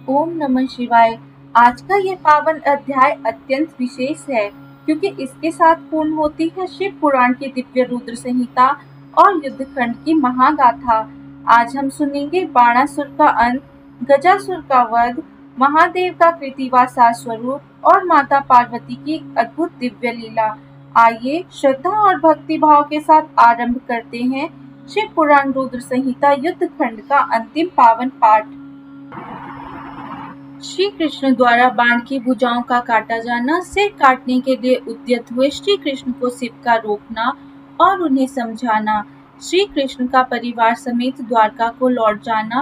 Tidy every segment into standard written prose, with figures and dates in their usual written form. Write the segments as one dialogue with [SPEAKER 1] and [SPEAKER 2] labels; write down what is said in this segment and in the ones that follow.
[SPEAKER 1] ओम नमः शिवाय। आज का ये पावन अध्याय अत्यंत विशेष है क्योंकि इसके साथ पूर्ण होती है शिव पुराण की दिव्य रुद्र संहिता और युद्धखंड की महागाथा। आज हम सुनेंगे बाणासुर का अंत, गजासुर का वध, महादेव का कृतिवासा स्वरूप और माता पार्वती की अद्भुत दिव्य लीला। आइए श्रद्धा और भक्ति भाव के साथ आरंभ करते हैं शिव पुराण रुद्र संहिता युद्धखंड का अंतिम पावन पाठ। श्री कृष्ण द्वारा बाण की भुजाओं का काटा जाना, सिर काटने के लिए उद्यत हुए श्री कृष्ण को शिव का रोकना और उन्हें समझाना, श्री कृष्ण का परिवार समेत द्वारका को लौट जाना,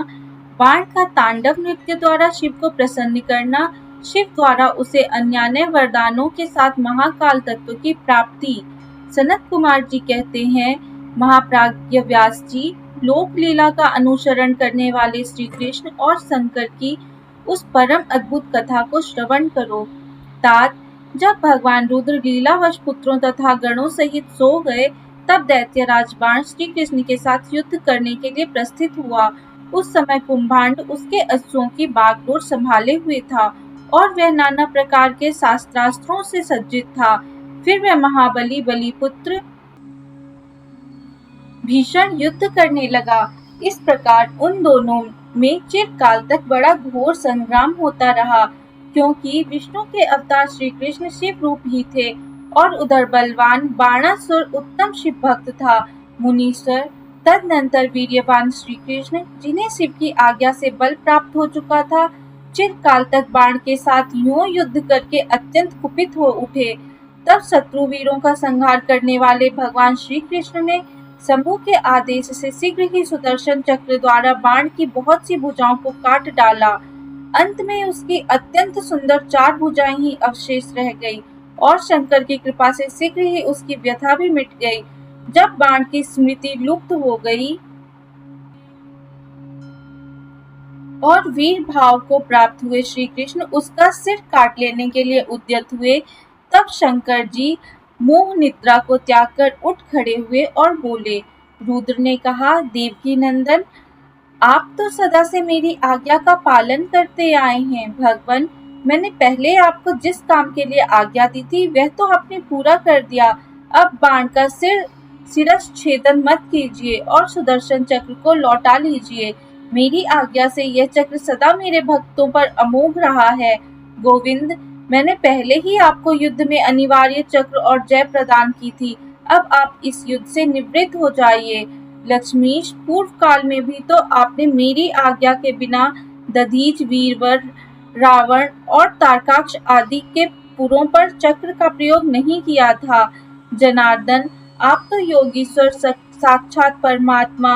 [SPEAKER 1] बाण का तांडव नृत्य द्वारा शिव को प्रसन्न करना, शिव द्वारा उसे अन्यान्य वरदानों के साथ महाकाल तत्व की प्राप्ति। सनत कुमार जी कहते हैं, महाप्राज्ञ व्यास जी, लोक लीला का अनुसरण करने वाले श्री कृष्ण और शंकर की उस परम अद्भुत कथा को श्रवण करो। तात, जब भगवान रुद्र लीलावश पुत्रों तथा गणों सहित सो गए, तब दैत्यराज बाण श्री कृष्ण के साथ युद्ध करने के लिए प्रस्थित हुआ। उस समय कुंभांड उसके अश्वों की बागडोर संभाले हुए था और वह नाना प्रकार के शास्त्रास्त्रों से सज्जित था। फिर वह महाबली बलिपुत्र भीषण युद्ध करने लगा। इस प्रकार उन दोनों में चिरकाल तक बड़ा घोर संग्राम होता रहा, क्योंकि विष्णु के अवतार श्री कृष्ण शिव रूप ही थे और उधर बलवान बाणासुर उत्तम शिव भक्त था। मुनीश्वर, तदनंतर वीर्यवान श्री कृष्ण, जिन्हें शिव की आज्ञा से बल प्राप्त हो चुका था, चिरकाल तक बाण के साथ यूं युद्ध करके अत्यंत कुपित हो उठे। तब शत्रु वीरों का संहार करने वाले भगवान श्री कृष्ण ने शंभु के आदेश से शीघ्र ही सुदर्शन चक्र द्वारा बाण की बहुत सी भुजाओं को काट डाला। अंत में उसकी अत्यंत सुंदर 4 भुजाएं ही अवशेष रह गई और शंकर की कृपा से शीघ्र ही उसकी व्यथा भी मिट गई। जब बाण की स्मृति लुप्त हो गई और वीर भाव को प्राप्त हुए श्री कृष्ण उसका सिर काट लेने के लिए उद्यत हुए, तब शंकर जी मोह निद्रा को त्याग कर उठ खड़े हुए और बोले। रुद्र ने कहा, देवकी नंदन, आप तो सदा से मेरी आज्ञा का पालन करते आए हैं। भगवान, मैंने पहले आपको जिस काम के लिए आज्ञा दी थी वह तो आपने पूरा कर दिया। अब बाण का शिरच्छेदन मत कीजिए और सुदर्शन चक्र को लौटा लीजिए। मेरी आज्ञा से यह चक्र सदा मेरे भक्तों पर अमोघ रहा है। गोविंद, मैंने पहले ही आपको युद्ध में अनिवार्य चक्र और जय प्रदान की थी। अब आप इस युद्ध से निवृत्त हो जाइए। लक्ष्मीश, पूर्व काल में भी तो आपने मेरी आज्ञा के बिना दधीच, वीरवर, रावण और तारकाक्ष आदि के पुरों पर चक्र का प्रयोग नहीं किया था। जनार्दन, आप तो योगीश्वर साक्षात परमात्मा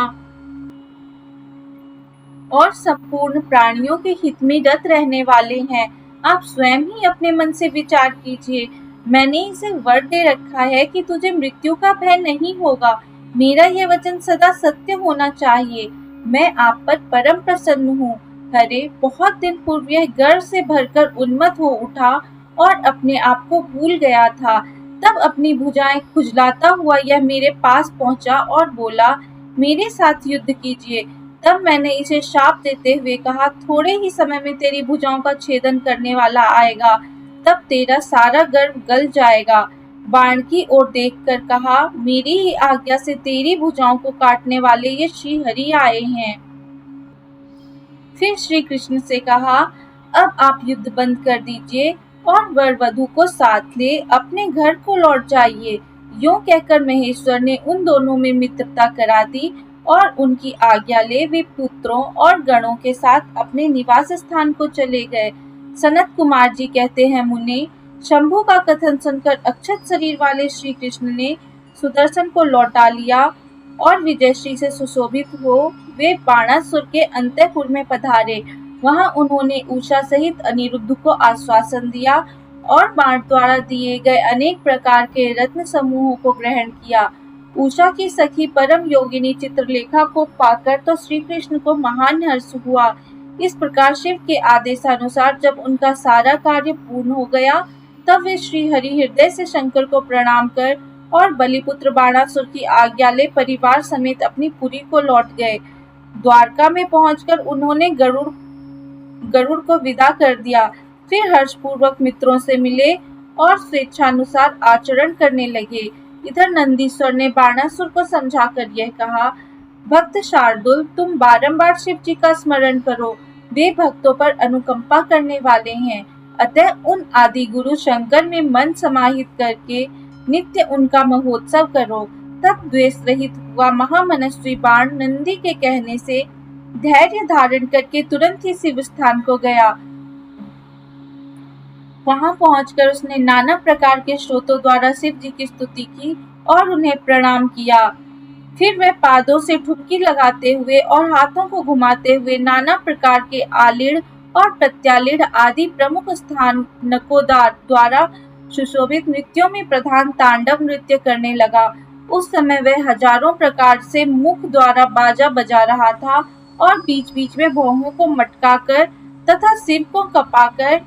[SPEAKER 1] और संपूर्ण प्राणियों के हित में रत रहने वाले हैं। आप स्वयं ही अपने मन से विचार कीजिए। मैंने इसे वर दे रखा है कि तुझे मृत्यु का भय नहीं होगा। मेरा यह वचन सदा सत्य होना चाहिए। मैं आप पर परम प्रसन्न हूँ। अरे, बहुत दिन पूर्व यह गर्व से भरकर उन्मत्त हो उठा और अपने आप को भूल गया था। तब अपनी भुजाएं खुजलाता हुआ यह मेरे पास पहुंचा और बोला, मेरे साथ युद्ध कीजिए। तब मैंने इसे शाप देते हुए कहा, थोड़े ही समय में तेरी भुजाओं का छेदन करने वाला आएगा, तब तेरा सारा गर्व गल जाएगा। बाण की ओर देखकर कहा, मेरी ही आज्ञा से तेरी भुजाओं को काटने वाले ये श्री हरि आए हैं। फिर श्री कृष्ण से कहा, अब आप युद्ध बंद कर दीजिए और वर वधू को साथ ले अपने घर को लौट जाइए। यूं कहकर महेश्वर ने उन दोनों में मित्रता करा दी और उनकी आज्ञा ले वे पुत्रों और गणों के साथ अपने निवास स्थान को चले गए। सनत कुमार जी कहते हैं, मुनि, शंभु का कथन सुनकर अक्षत शरीर वाले श्री कृष्ण ने सुदर्शन को लौटा लिया और विजयश्री से सुशोभित हो वे बाणासुर के अंतःपुर में पधारे। वहां उन्होंने उषा सहित अनिरुद्ध को आश्वासन दिया और बाण द्वारा दिए गए अनेक प्रकार के रत्न समूहों को ग्रहण किया। उषा की सखी परम योगिनी चित्रलेखा को पाकर तो श्री कृष्ण को महान हर्ष हुआ। इस प्रकार शिव के आदेशानुसार जब उनका सारा कार्य पूर्ण हो गया, तब वे श्री हरि हृदय से शंकर को प्रणाम कर और बलिपुत्र बाणासुर की आज्ञा ले परिवार समेत अपनी पुरी को लौट गए। द्वारका में पहुंचकर उन्होंने गरुड़ गरुड़ को विदा कर दिया। फिर हर्षपूर्वक मित्रों से मिले और स्वेच्छानुसार आचरण करने लगे। इधर नंदीश्वर ने बाणासुर को समझाकर यह कहा, भक्त शार्दुल, तुम बारंबार शिव जी का स्मरण करो, वे भक्तों पर अनुकंपा करने वाले हैं। अतः उन आदि गुरु शंकर में मन समाहित करके नित्य उनका महोत्सव करो। तब द्वेष रहित हुआ महामनस्वी बाण नंदी के कहने से धैर्य धारण करके तुरंत ही शिव स्थान को गया। वहां पहुंचकर उसने नाना प्रकार के स्रोतों द्वारा शिव जी की स्तुति की और उन्हें प्रणाम किया। फिर वह पादों से ठुमकी लगाते हुए और हाथों को घुमाते हुए नाना प्रकार के आलीढ़ और प्रत्यालीढ़ आदि प्रमुख स्थानकों द्वारा सुशोभित नृत्यों में प्रधान तांडव नृत्य करने लगा। उस समय वह हजारों प्रकार से मुख द्वारा बाजा बजा रहा था और बीच बीच में भौहों को मटकाकर तथा सिर को कपाकर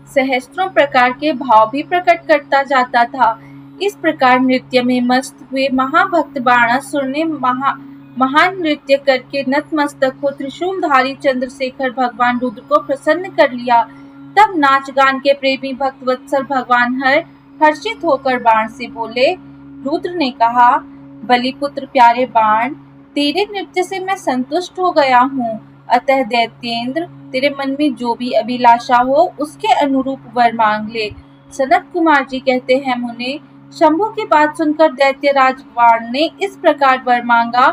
[SPEAKER 1] सहस्त्रों प्रकार के भाव भी प्रकट करता जाता था। इस प्रकार नृत्य में मस्त हुए महाभक्त बाणासुर ने महान नृत्य करके नतमस्तक हो त्रिशूलधारी चंद्रशेखर भगवान रुद्र को प्रसन्न कर लिया। तब नाच गान के प्रेमी भक्त वत्सल भगवान हर्षित होकर बाण से बोले। रुद्र ने कहा, बलिपुत्र प्यारे बाण, तेरे नृत्य से मैं संतुष्ट हो गया हूँ। अतः दैत्येंद्र, तेरे मन में जो भी अभिलाषा हो उसके अनुरूप वर मांग ले। सनत कुमार जी कहते हैं, मुने, शंभु की बात सुनकर दैत्यराज बाण ने इस प्रकार वर मांगा,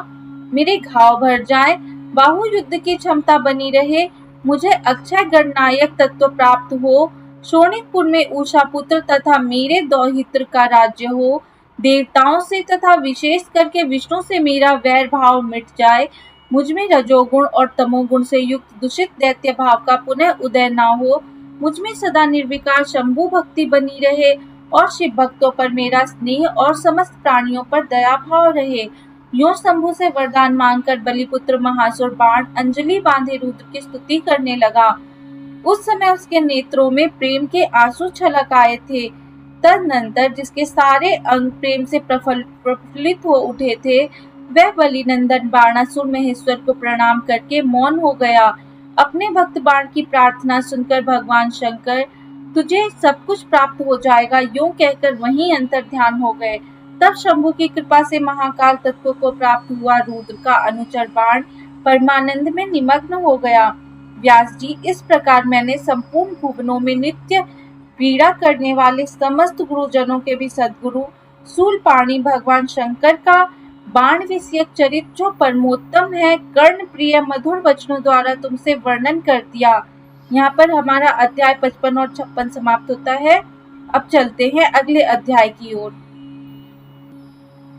[SPEAKER 1] मेरे घाव भर जाए, बाहु युद्ध की क्षमता बनी रहे, मुझे अक्षय गणनायक तत्व प्राप्त हो, शोणितपुर में उषा पुत्र तथा मेरे दौहित्र का राज्य हो, देवताओं से तथा विशेष करके विष्णु से मेरा वैर भाव मिट जाए, मुझ में रजोगुण और तमोगुण से युक्त दूषित दैत्य भाव का पुनः उदय न हो, मुझ में सदा निर्विकार शंभु भक्ति बनी रहे और शिव भक्तों पर मेरा स्नेह और समस्त प्राणियों पर दया भाव रहे। यो शंभु से वरदान मांगकर बलिपुत्र महासुर बाण अंजलि बांधे रुद्र की स्तुति करने लगा। उस समय उसके नेत्रों में प्रेम के आंसू छलक आए थे। तदनंतर जिसके सारे अंग प्रेम से प्रफुल्लित हो उठे थे, वह बलिनंदन बाणासुर महेश्वर को प्रणाम करके मौन हो गया। अपने भक्त बाण की प्रार्थना सुनकर भगवान शंकर, तुझे सब कुछ प्राप्त हो जाएगा, यूं कहकर वहीं अंतर ध्यान हो गए। तब शंभु की कृपा से महाकाल तत्व को प्राप्त हुआ रुद्र का अनुचर बाण परमानंद में निमग्न हो गया। व्यास जी, इस प्रकार मैंने संपूर्ण भुवनों में नित्य क्रीड़ा करने वाले समस्त गुरुजनों के भी सद्गुरु शूलपाणी भगवान शंकर का बाण विषयक चरित्र जो परमोत्तम है, कर्ण प्रिय मधुर वचनों द्वारा तुमसे वर्णन कर दिया। यहाँ पर हमारा अध्याय 55 और 56 समाप्त होता है। अब चलते हैं अगले अध्याय की ओर।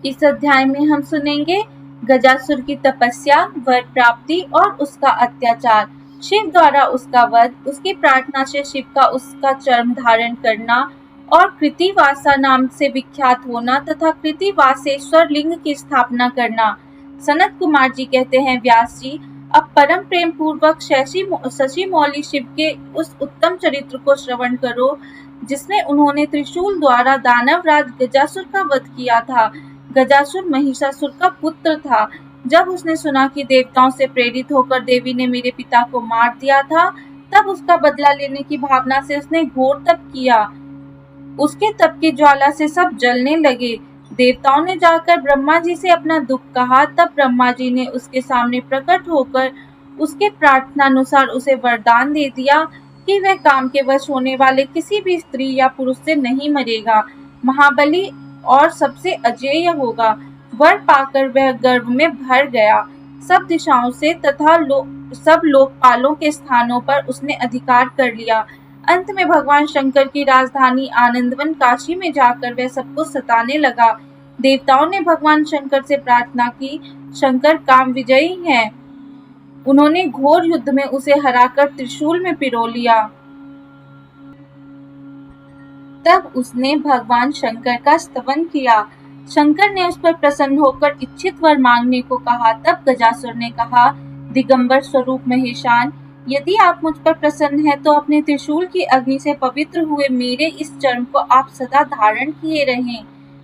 [SPEAKER 1] इस अध्याय में हम सुनेंगे गजासुर की तपस्या, वर प्राप्ति और उसका अत्याचार, शिव द्वारा उसका वध, उसकी प्रार्थना से शिव का उसका चर्म धारण करना और कृतिवासा नाम से विख्यात होना तथा कृतिवासेश्वर लिंग की स्थापना करना। सनत कुमार जी कहते हैं, व्यास जी, अब परम प्रेम पूर्वक शशि मौली शिव के उस उत्तम चरित्र को श्रवण करो जिसमें उन्होंने त्रिशूल द्वारा दानवराज गजासुर का वध किया था। गजासुर महिषासुर का पुत्र था। जब उसने सुना कि देवताओं से प्रेरित होकर देवी ने मेरे पिता को मार दिया था, तब उसका बदला लेने की भावना से उसने घोर तप किया। उसके तप की ज्वाला से सब जलने लगे। देवताओं ने जाकर ब्रह्मा जी से अपना दुख कहा। तब ब्रह्मा जी ने उसके सामने प्रकट होकर उसके प्रार्थनानुसार उसे वरदान दे दिया कि वह काम के वश होने वाले किसी भी स्त्री या पुरुष से नहीं मरेगा, महाबली और सबसे अजेय होगा। वर पाकर वह गर्भ में भर गया। सब दिशाओं से तथा सब लोकपालों के स्थानों पर उसने अधिकार कर लिया। अंत में भगवान शंकर की राजधानी आनंदवन काशी में जाकर वह सबको सताने लगा। देवताओं ने भगवान शंकर से प्रार्थना की, शंकर काम विजयी हैं। उन्होंने घोर युद्ध में उसे हराकर त्रिशूल में पिरो लिया। तब उसने भगवान शंकर का स्तवन किया। शंकर ने उस पर प्रसन्न होकर इच्छित वर मांगने को कहा। तब गजासुर ने कहा, दिगंबर स्वरूप महेशान, यदि आप मुझ पर प्रसन्न हैं तो अपने त्रिशूल की अग्नि से पवित्र हुए मेरे इस चर्म को आप सदा धारण किए रहें।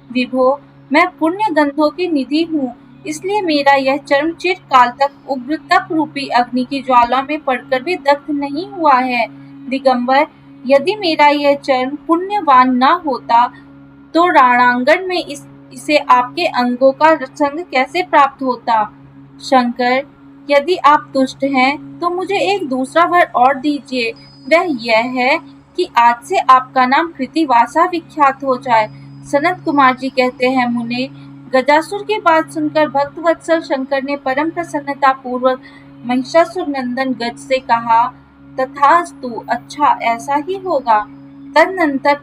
[SPEAKER 1] विभो, मैं पुण्य गंधों की निधि हूँ। इसलिए मेरा यह चर्म चिरकाल तक उग्र तप रूपी अग्नि की ज्वाला में पड़कर भी दग्ध नहीं हुआ है। दिगंबर, यदि मेरा यह चर्म पुण्यवान न होता तो रणांगण में इसे आपके अंगों का संग कैसे प्राप्त होता? शंकर, यदि आप तुष्ट हैं तो मुझे एक दूसरा वर और दीजिए। वह यह है कि आज से आपका नाम कृतिवासा विख्यात हो जाए। सनत कुमार जी कहते हैं, मुने, गजासुर की बात सुनकर भक्तवत्सल शंकर ने परम प्रसन्नता पूर्वक महिषासुर नंदन गज से कहा, तथास्तु, अच्छा ऐसा ही होगा। तदनंतर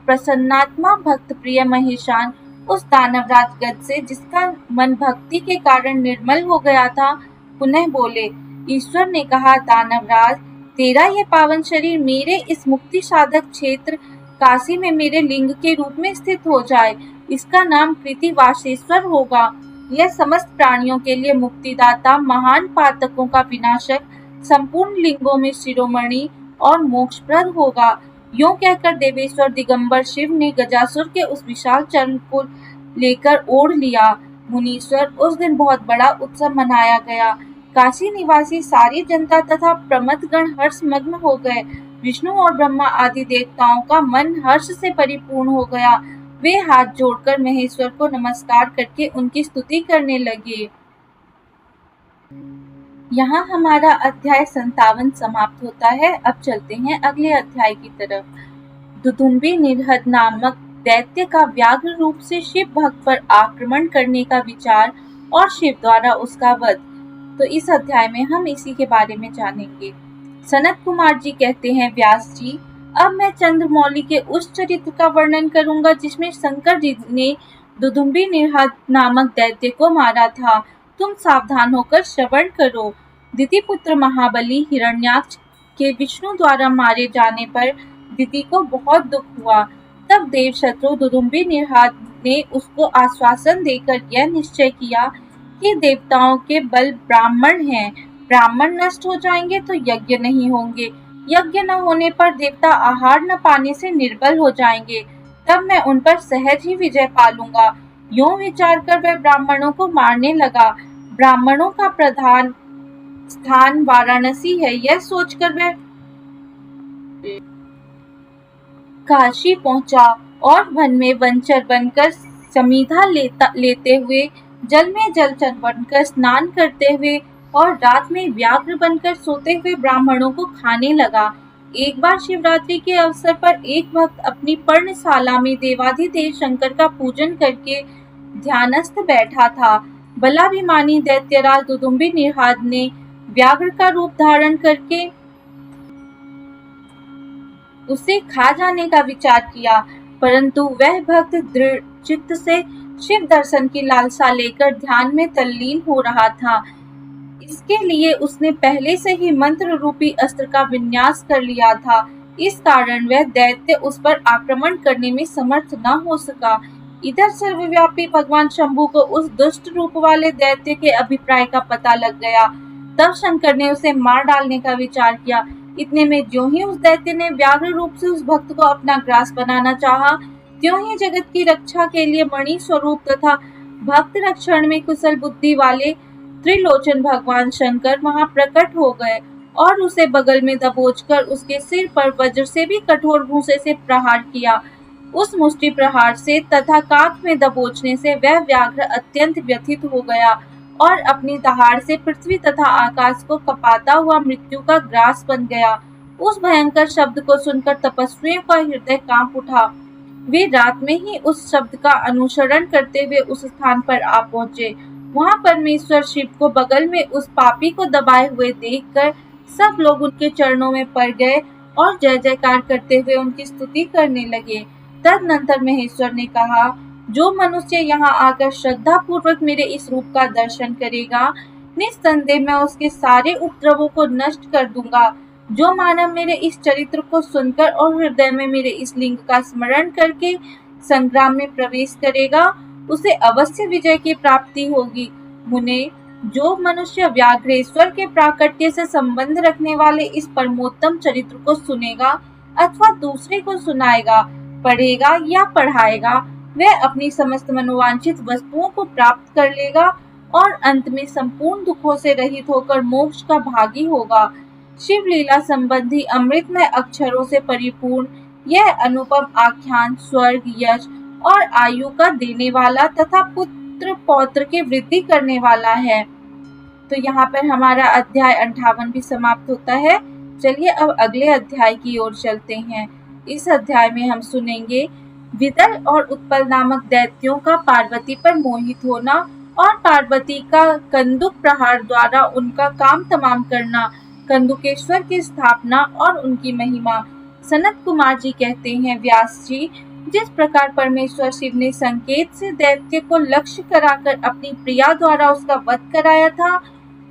[SPEAKER 1] प्रसन्नात्मा भक्त प्रिय महेशान उस दानवराज गज से, जिसका मन भक्ति के कारण निर्मल हो गया था, पुनः बोले। ईश्वर ने कहा, दानवराज, तेरा ये पावन शरीर मेरे इस मुक्ति साधक क्षेत्र काशी में मेरे लिंग के रूप में स्थित हो जाए। इसका नाम कृतिवासेश्वर होगा। यह समस्त प्राणियों के लिए मुक्तिदाता, महान पातकों का विनाशक, संपूर्ण लिंगों में शिरोमणि और मोक्षप्रद होगा। यूं कहकर देवेश्वर दिगंबर शिव ने गजासुर के उस विशाल चर्म को लेकर ओढ़ लिया। मुनीश्वर, उस दिन बहुत बड़ा उत्सव मनाया गया। काशी निवासी सारी जनता तथा प्रमथगण हर्षमग्न हो गए। विष्णु और ब्रह्मा आदि देवताओं का मन हर्ष से परिपूर्ण हो गया। वे हाथ जोड़कर महेश्वर को नमस्कार करके उनकी स्तुति करने लगे। यहाँ हमारा अध्याय 57 समाप्त होता है। अब चलते हैं अगले अध्याय की तरफ। दुदुम्बी निरहद नामक दैत्य का व्याघ्र रूप से शिव भक्त पर आक्रमण करने का विचार और शिव द्वारा उसका वध। तो इस अध्याय में हम इसी के बारे में जानेंगे। सनत कुमार जी कहते हैं, व्यास जी, अब मैं चंद्रमौली के उस चरित्र का वर्णन करूंगा जिसमें शंकर जी ने दुदुम्बी निरहद नामक दैत्य को मारा था। तुम सावधान होकर श्रवण करो। दितिपुत्र महाबली हिरण्याक्ष के विष्णु द्वारा मारे जाने पर दिति को बहुत दुख हुआ। तब देवशत्रु दुदुम्बी निरहद ने उसको आश्वासन देकर यह निश्चय किया कि देवताओं के बल ब्राह्मण हैं। ब्राह्मण नष्ट हो जाएंगे तो यज्ञ नहीं होंगे। यज्ञ न होने पर देवता आहार न पाने से निर्बल हो जाएंगे। तब मैं उन पर सहज ही विजय पालूंगा। यूं विचार कर वह ब्राह्मणों को मारने लगा। ब्राह्मणों का प्रधान स्थान वाराणसी है, यह सोचकर वह काशी पहुंचा और वन में वनचर बनकर समीधा लेते हुए, जल में जलचर बनकर स्नान करते हुए और रात में व्याघ्र बनकर सोते हुए ब्राह्मणों को खाने लगा। एक बार शिवरात्रि के अवसर पर एक भक्त अपनी पर्णशाला में देवाधिदेव शंकर का पूजन करके ध्यानस्थ बैठा था। बलाभिमानी दैत्यराज दुदुम्बी निरहद ने व्याघ्र का रूप धारण करके उसे खा जाने का विचार किया, परंतु वह भक्त दृढ़ चित्त से शिव दर्शन की लालसा लेकर ध्यान में तल्लीन हो रहा था। इसके लिए उसने पहले से ही मंत्र रूपी अस्त्र का विन्यास कर लिया था। इस कारण वह दैत्य उस पर आक्रमण करने में समर्थ न हो सका। इधर सर्वव्यापी भगवान शंभु को उस दुष्ट रूप वाले दैत्य के अभिप्राय का पता लग गया। तब शंकर ने उसे मार डालने का विचार किया। इतने में ज्यों ही उस दैत्य ने व्याघ्र रूप से उस भक्त को अपना ग्रास बनाना चाहा, त्यों ही जगत की रक्षा के लिए मणि स्वरूप तथा भक्त रक्षण में कुशल बुद्धि वाले त्रिलोचन भगवान शंकर वहां प्रकट हो गए और उसे बगल में दबोचकर उसके सिर पर वज्र से भी कठोर भूसे से प्रहार किया। उस मुष्टि प्रहार से तथा काख में दबोचने से वह व्याघ्र अत्यंत व्यथित हो गया और अपनी दहाड़ से पृथ्वी तथा आकाश को कपाता हुआ मृत्यु का ग्रास बन गया। उस भयंकर शब्द को सुनकर तपस्वियों का हृदय कांप उठा। वे रात में ही उस शब्द का अनुसरण करते हुए उस स्थान पर आ पहुंचे। वहां परमेश्वर शिव को बगल में उस पापी को दबाए हुए देखकर सब लोग उनके चरणों में पड़ गए और जय जयकार करते हुए उनकी स्तुति करने लगे। तदनंतर महेश्वर ने कहा, जो मनुष्य यहाँ आकर श्रद्धा पूर्वक मेरे इस रूप का दर्शन करेगा, निस्संदेह मैं उसके सारे उपद्रवों को नष्ट कर दूंगा। जो मानव मेरे इस चरित्र को सुनकर और हृदय में मेरे इस लिंग का स्मरण करके संग्राम में प्रवेश करेगा, उसे अवश्य विजय की प्राप्ति होगी। मुने, जो मनुष्य व्याघ्रेश्वर के प्राकट्य से संबंध रखने वाले इस परमोत्तम चरित्र को सुनेगा अथवा दूसरे को सुनाएगा, पढ़ेगा या पढ़ाएगा, वह अपनी समस्त मनोवांछित वस्तुओं को प्राप्त कर लेगा और अंत में संपूर्ण दुखों से रहित होकर मोक्ष का भागी होगा। शिव लीला संबंधी अमृतमय अक्षरों से परिपूर्ण यह अनुपम आख्यान स्वर्ग, यश और आयु का देने वाला तथा पुत्र पौत्र की वृद्धि करने वाला है। तो यहाँ पर हमारा अध्याय 58 भी समाप्त होता है। चलिए अब अगले अध्याय की ओर चलते हैं। इस अध्याय में हम सुनेंगे विदल और उत्पल नामक दैत्यों का पार्वती पर मोहित होना और पार्वती का कंदुक प्रहार द्वारा उनका काम तमाम करना, कंदुकेश्वर की स्थापना और उनकी महिमा। सनत कुमार जी कहते हैं, व्यास जी, जिस प्रकार परमेश्वर शिव ने संकेत से दैत्य को लक्ष्य कराकर अपनी प्रिया द्वारा उसका वध कराया था,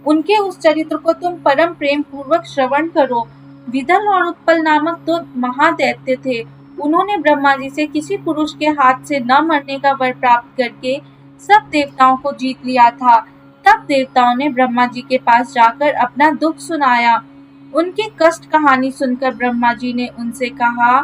[SPEAKER 1] उनके उस चरित्र को तुम परम प्रेम पूर्वक श्रवण करो। विदल और उत्पल नामक दो महादैत्य थे। उन्होंने ब्रह्मा जी से किसी पुरुष के हाथ से न मरने का वर प्राप्त करके सब देवताओं को जीत लिया था। तब देवताओं ने ब्रह्मा जी के पास जाकर अपना दुख सुनाया। उनकी कष्ट कहानी सुनकर ब्रह्मा जी ने उनसे कहा,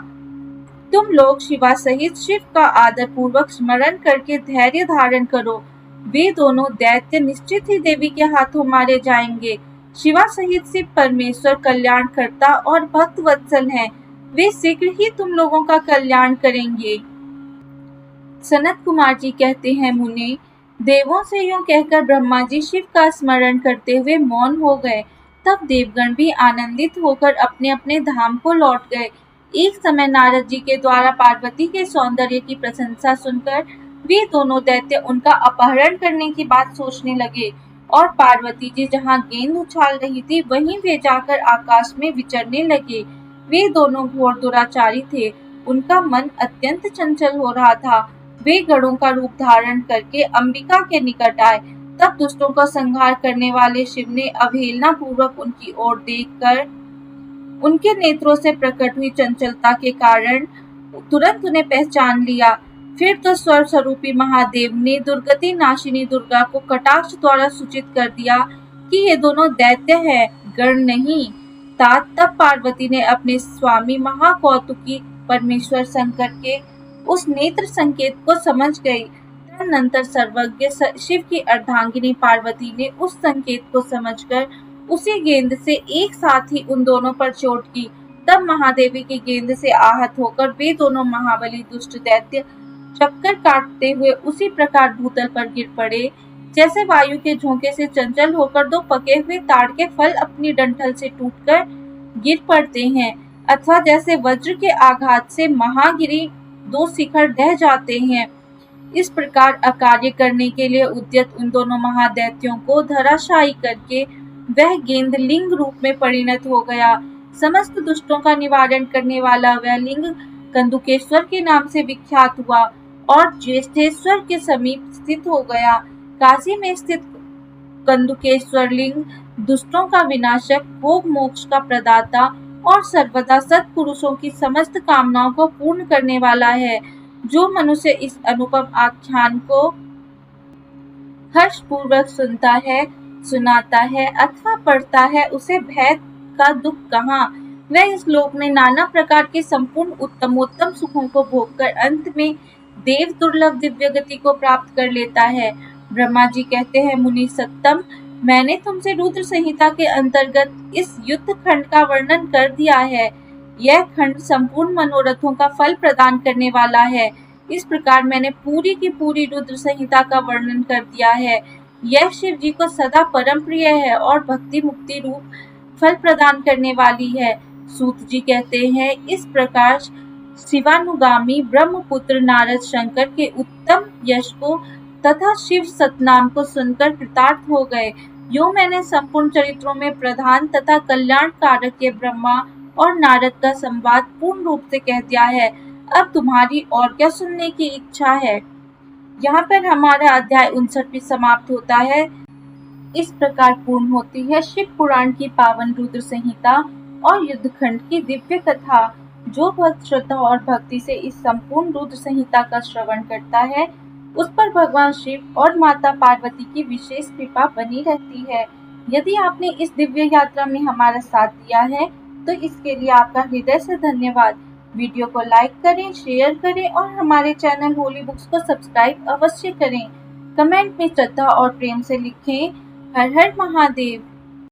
[SPEAKER 1] तुम लोग शिवा सहित शिव का आदर पूर्वक स्मरण करके धैर्य धारण करो। वे दोनों दैत्य निश्चित ही देवी के हाथों मारे जाएंगे। शिवा सहित शिव परमेश्वर कल्याण करता और भक्त वत्सल हैं। वे शीघ्र ही तुम लोगों का कल्याण करेंगे। सनत कुमार जी कहते हैं, मुने, देवों से यूं कहकर ब्रह्मा जी शिव का स्मरण करते हुए मौन हो गए। तब देवगण भी आनंदित होकर अपने अपने धाम को लौट गए। एक समय नारद जी के द्वारा पार्वती के सौंदर्य की प्रशंसा सुनकर वे दोनों दैत्य उनका अपहरण करने की बात सोचने लगे और पार्वती जी जहाँ गेंद उछाल रही थी वहीं वे जाकर आकाश में विचरने लगे। वे दोनों घोर दुराचारी थे। उनका मन अत्यंत चंचल हो रहा था। वे गणों का रूप धारण करके अंबिका के निकट आए। तब दुष्टों का संहार करने वाले शिव ने अवहेलना पूर्वक उनकी ओर देखकर उनके नेत्रों से प्रकट हुई चंचलता के कारण तुरंत उन्हें पहचान लिया। फिर तो स्वर स्वरूपी महादेव ने दुर्गति नाशिनी दुर्गा को कटाक्ष द्वारा सूचित कर दिया कि ये दोनों दैत्य हैं, गण नहीं। तब पार्वती ने अपने स्वामी महाकौतुकी परमेश्वर शंकर के उस नेत्र संकेत को समझ गई। तदनंतर सर्वज्ञ शिव की अर्धांगिनी पार्वती ने उस संकेत को समझकर उसी गेंद से एक साथ ही उन दोनों पर चोट की। तब महादेवी की गेंद से आहत होकर वे दोनों महाबली दुष्ट दैत्य चक्कर काटते हुए उसी प्रकार भूतल पर गिर पड़े जैसे वायु के झोंके से चंचल होकर दो पके हुए ताड़ के फल अपनी डंठल से टूटकर गिर पड़ते हैं, अथवा जैसे वज्र के आघात से महागिरी दो शिखर ढह जाते हैं। इस प्रकार अकार्य करने के लिए उद्यत उन दोनों महादैत्यों को धराशायी करके वह गेंद लिंग रूप में परिणत हो गया। समस्त दुष्टों का निवारण करने वाला वह लिंग कंदुकेश्वर के नाम से विख्यात हुआ और ज्येष्ठेश्वर के समीप स्थित हो गया। काशी में स्थित कंदुकेश्वर लिंग दुष्टों का विनाशक, भोग मोक्ष का प्रदाता और सर्वदा सत्पुरुषों की समस्त कामनाओं को पूर्ण करने वाला है। जो मनुष्य इस अनुपम आख्यान को हर्षपूर्वक सुनता है, सुनाता है अथवा पढ़ता है, उसे भय का दुख कहाँ। वह इस लोक में नाना प्रकार के संपूर्ण उत्तमोत्तम सुखों को भोगकर अंत में देव दुर्लभ दिव्य गति को प्राप्त कर लेता है। ब्रह्मा जी कहते हैं, मुनि सत्तम, मैंने तुमसे रुद्र संहिता के अंतर्गत इस युद्ध खंड का वर्णन कर दिया है। यह खंड संपूर्ण मनोरथों का फल प्रदान करने वाला है। इस प्रकार मैंने पूरी की पूरी रुद्र संहिता का वर्णन कर दिया है। यह शिव जी को सदा परम प्रिय है और भक्ति मुक्ति रूप फल प्रदान करने वाली है। सूत जी कहते हैं, इस प्रकार शिवानुगामी ब्रह्मपुत्र नारद शंकर के उत्तम यश को तथा शिव सतनाम को सुनकर कृतार्थ हो गए। यो मैंने संपूर्ण चरित्रों में प्रधान तथा कल्याण कारक के ब्रह्मा और नारद का संवाद पूर्ण रूप से कह दिया है। अब तुम्हारी और क्या सुनने की इच्छा है। यहाँ पर हमारा अध्याय 59 भी समाप्त होता है। इस प्रकार पूर्ण होती है शिव पुराण की पावन रुद्र संहिता और युद्धखंड की दिव्य कथा। जो भक्त श्रद्धा और भक्ति से इस संपूर्ण रुद्र संहिता का श्रवण करता है, उस पर भगवान शिव और माता पार्वती की विशेष कृपा बनी रहती है। यदि आपने इस दिव्य यात्रा में हमारा साथ दिया है तो इसके लिए आपका हृदय से धन्यवाद। वीडियो को लाइक करें, शेयर करें और हमारे चैनल होली बुक्स को सब्सक्राइब अवश्य करें। कमेंट में श्रद्धा और प्रेम से लिखें, हर हर महादेव।